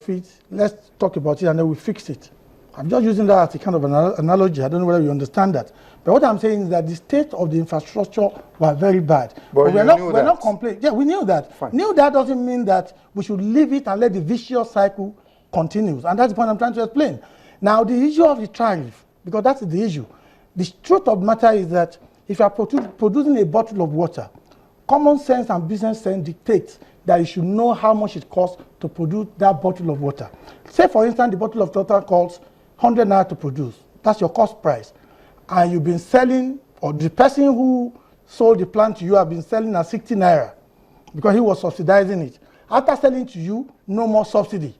it, let's talk about it, and then we fix it. I'm just using that as a kind of an analogy. I don't know whether you understand that. But what I'm saying is that the state of the infrastructure was very bad. But we're not complaining. Yeah, we knew that. Fine. Knew that doesn't mean that we should leave it and let the vicious cycle continue. And that's the point I'm trying to explain. Now, the issue of the tariff, because that's the issue. The truth of the matter is that if you are producing a bottle of water, common sense and business sense dictates that you should know how much it costs to produce that bottle of water. Say, for instance, the bottle of water costs 100 naira to produce. That's your cost price. And you've been selling, or the person who sold the plant to you have been selling at 60 naira because he was subsidizing it. After selling to you, no more subsidy.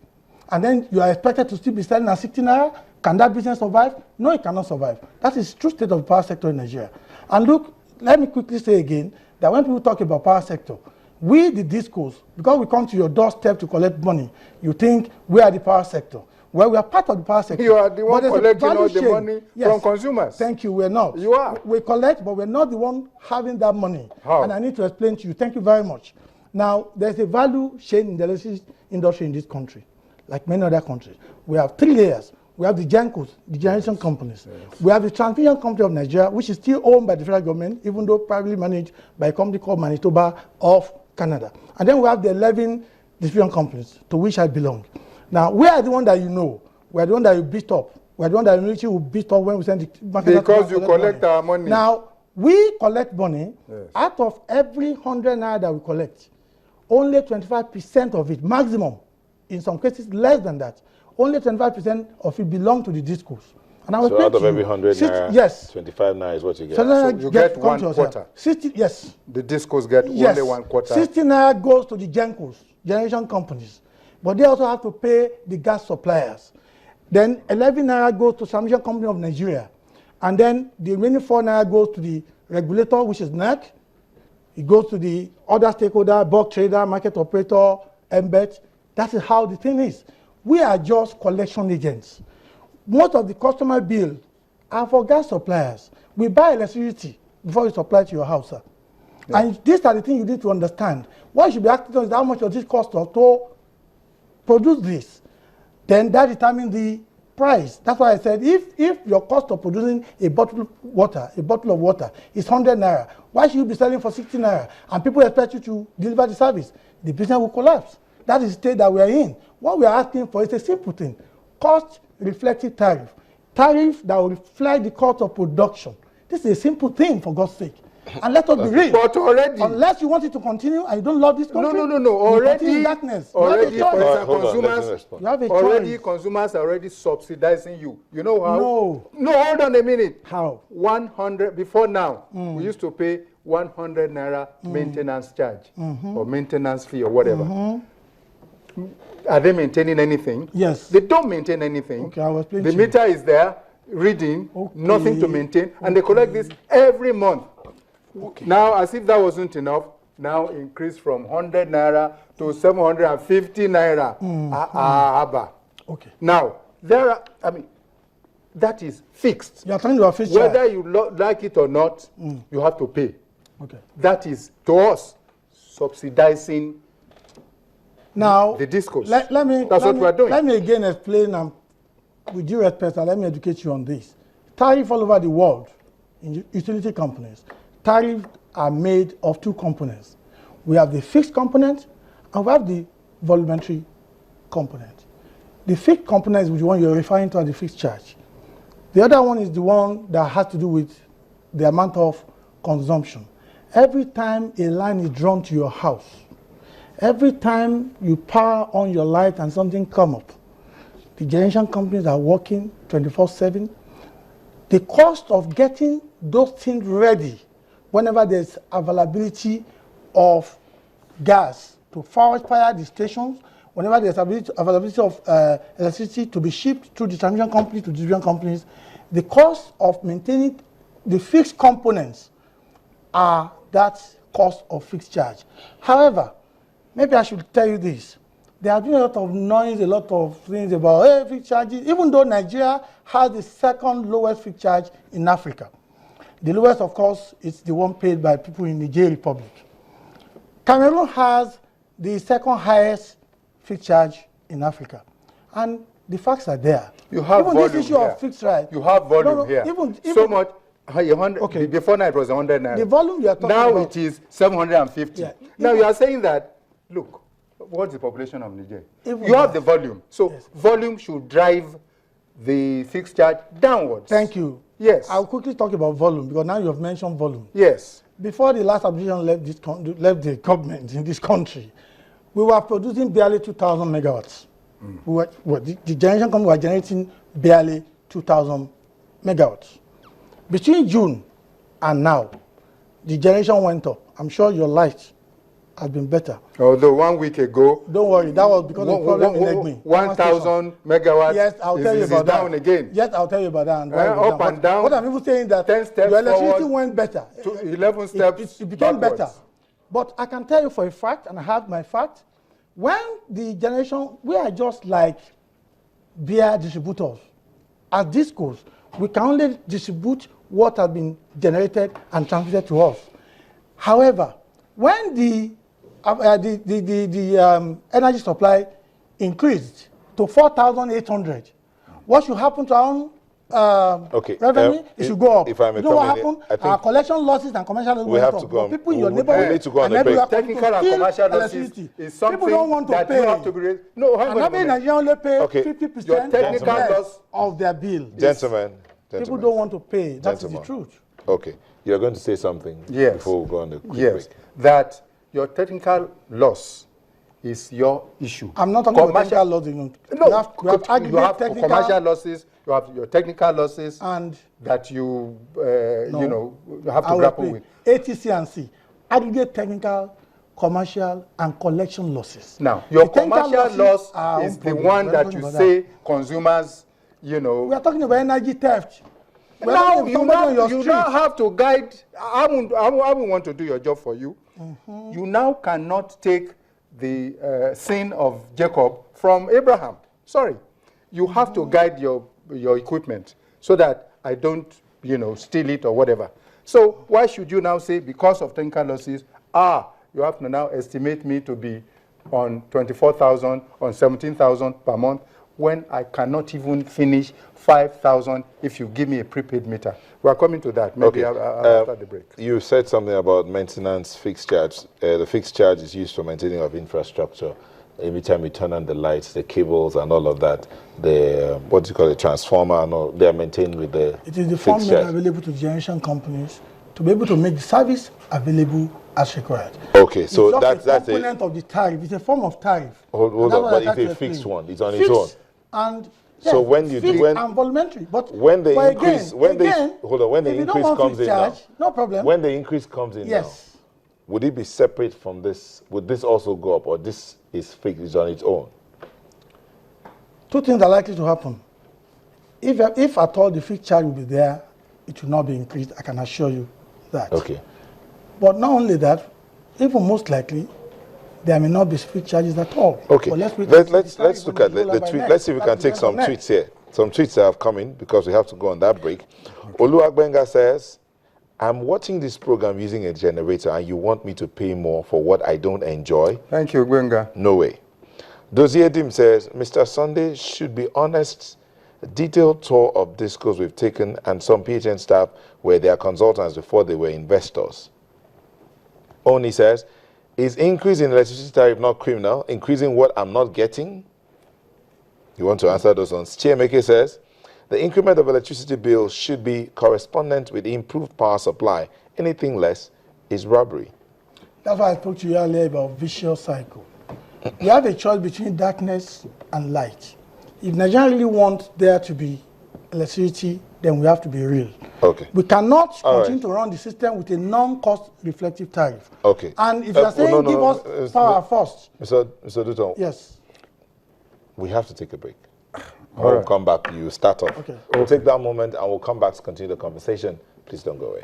And then you are expected to still be selling at 60 naira. Can that business survive? No, it cannot survive. That is the true state of the power sector in Nigeria. And look, let me quickly say again that when people talk about power sector, we, the discos, because we come to your doorstep to collect money, you think we are the power sector. Well, we are part of the power sector. You are the one collecting all the money from consumers. Thank you, we're not. You are. We collect, but we're not the one having that money. How? And I need to explain to you. Thank you very much. Now, there's a value chain in the electricity industry in this country, like many other countries. We have 3 layers. We have the GENCOs, the generation companies. Yes. We have the transmission company of Nigeria, which is still owned by the federal government, even though privately managed by a company called Manitoba of Canada. And then we have the 11 distribution companies to which I belong. Now, we are the one that you know. We are the one that you beat up. We are the one that you will beat up when we send the market. Because you collect our money. Now, we collect money. Yes. Out of every 100 naira that we collect, only 25% of it, maximum, in some cases less than that, only 25% of it belong to the discos. And I was so out of every 100 naira, yes, 25 naira is what you get. So you get 1/4. 60, yes. The discos get only 1/4. 60 naira goes to the GENCOs, generation companies. But they also have to pay the gas suppliers. Then 11 naira goes to transmission company of Nigeria. And then the remaining 4 naira goes to the regulator, which is NEC. It goes to the other stakeholder, bulk trader, market operator, embed. That is how the thing is. We are just collection agents. Most of the customer bill are for gas suppliers. We buy electricity before we supply to your house, sir. Yeah. And these are the things you need to understand. What you should be asking is how much does this cost us to produce this? Then that determines the price. That's why I said if your cost of producing a bottle of water is 100 naira, why should you be selling for 60 naira? And people expect you to deliver the service. The business will collapse. That is the state that we are in. What we are asking for is a simple thing. Cost reflective tariff. Tariff that will reflect the cost of production. This is a simple thing, for God's sake. And let us be real. But already, unless you want it to continue and you don't love this country, no. Already, darkness. Already, consumers are already subsidizing you. You know how? No, hold on a minute. How? 100 before now. We used to pay 100 naira maintenance charge or maintenance fee or whatever. Are they maintaining anything? Yes. They don't maintain anything. Okay, I will explain the meter is there, reading, nothing to maintain, and they collect this every month. Okay. Now, as if that wasn't enough, now increase from 100 naira to 750 naira. Okay. Now, that is fixed. You are talking about fixed. Whether you like it or not, you have to pay. Okay. That is, to us, subsidizing now the discourse. That's what we are doing. Let me again explain, and with due respect, and let me educate you on this. Tariff all over the world, in utility companies, tariffs are made of 2 components. We have the fixed component, and we have the voluntary component. The fixed component is the one you're referring to as the fixed charge. The other one is the one that has to do with the amount of consumption. Every time a line is drawn to your house, every time you power on your light and something comes up, the generation companies are working 24/7. The cost of getting those things ready whenever there's availability of gas to fire the stations, whenever there's availability of electricity to be shipped through the transmission company to distribution companies, the cost of maintaining the fixed components are that cost of fixed charge. However, maybe I should tell you this. There has been a lot of noise, a lot of things about fixed charges, even though Nigeria has the 2nd lowest fixed charge in Africa. The lowest, of course, is the one paid by people in the Niger Republic. Cameroon has the 2nd highest fixed charge in Africa. And the facts are there. You have even volume this issue here. of fixed rate. You have volume No, here. Even so much. Okay. Before now it was 100 naira. The volume you are talking now about. It is 750. Yeah. Now you are saying that, look, what's the population of Niger? Even You have the volume. So yes. volume should drive the fixed charge downwards. Thank you. Yes. I'll quickly talk about volume because now you have mentioned volume. Yes. Before the last administration left the government in this country, we were producing barely 2,000 megawatts. The generation company were generating barely 2,000 megawatts. Between June and now, the generation went up. I'm sure your light has been better. Although 1 week ago, don't worry, that was because of the problem in Egme. 1,000 megawatts. Yes, I'll tell you about that. Down again. Yes, I'll tell you about that. And up and down. What I'm even saying that 10 steps your electricity forward, went better. 11 steps. It became backwards. better. But I can tell you for a fact, and I have my fact, when the generation, we are just like beer distributors. As discos, we can only distribute what has been generated and transmitted to us. However, when the energy supply increased to 4,800, what should happen to our revenue? It should go up. If I may you know what happened? I think our collection losses and commercial losses we went have to up. go. People in your neighborhood we need to go on a and break. Technical and commercial losses is something people don't want to that pay. you have to be. No, hang and on a every minute. Nigerian only pay Okay. 50% Your technical loss of their bill. Gentlemen. People don't want to pay. That's the Gentlemen. truth. Okay. You're going to say something Yes. before we go on the quick Yes, break. that your technical loss is your issue. I'm not talking about technical losses. No, you have aggregate technical commercial losses, you have your technical losses and that you no, you have to grapple with. ATC and C, aggregate technical, commercial, and collection losses. Now, your The technical commercial losses loss are is the unproven. one We're that talking you about say consumers, We are talking about energy theft. We're now talking you, about somebody on your you street. now have to guide. I won't want to do your job for you. You now cannot take the sin of Jacob from Abraham. Sorry, you have to guide your equipment so that I don't steal it or whatever. So why should you now say because of technical losses? You have to now estimate me to be on 24,000, on 17,000 per month, when I cannot even finish 5,000 if you give me a prepaid meter. We are coming to that maybe after the break. You said something about maintenance fixed charge. The fixed charge is used for maintaining of infrastructure. Every time you turn on the lights, the cables and all of that, the what do you call it, transformer and all, they are maintained with the It is the fixed formula charge. available to generation companies to be able to make the service available as required. Okay, so it's just that's a component of the tariff. It's a form of tariff. Hold on, but it's a fixed one. It's on its own. And so when you fixed do and voluntary, but when the but increase again, when the if you don't increase want comes in fixed charge, now, no problem. when the increase comes in now, would it be separate from this? Would this also go up, or this is fixed, is on its own? Two things are likely to happen. If at all the fixed charge will be there, it will not be increased. I can assure you that. Okay. But not only that, even most likely, there may not be fixed charges at all. Okay. But Let's look at the tweet. Let's see if we can take some tweets here. Some tweets that have come in because we have to go on that break. Oluwagbenga says, I'm watching this program using a generator and you want me to pay more for what I don't enjoy? Thank you, Gwenga. No way. Dozier Dim says, Mr. Sunday should be honest. A detailed tour of discos we've taken and some PHN staff were their consultants before they were investors. Oni says, is increase in electricity tariff not criminal? Increasing what I'm not getting? You want to answer those ones. Chiemeke says, the increment of electricity bill should be correspondent with improved power supply. Anything less is robbery. That's why I spoke to you earlier about vicious cycle. We have a choice between darkness and light. If Nigeria really want there to be electricity, then we have to be real. Okay. We cannot continue to run the system with a non-cost reflective tariff. Okay. And if you're saying give us power first. Mr. Dutton. Yes. We have to take a break. We'll come back. You start off. Okay. We'll take that moment and we'll come back to continue the conversation. Please don't go away.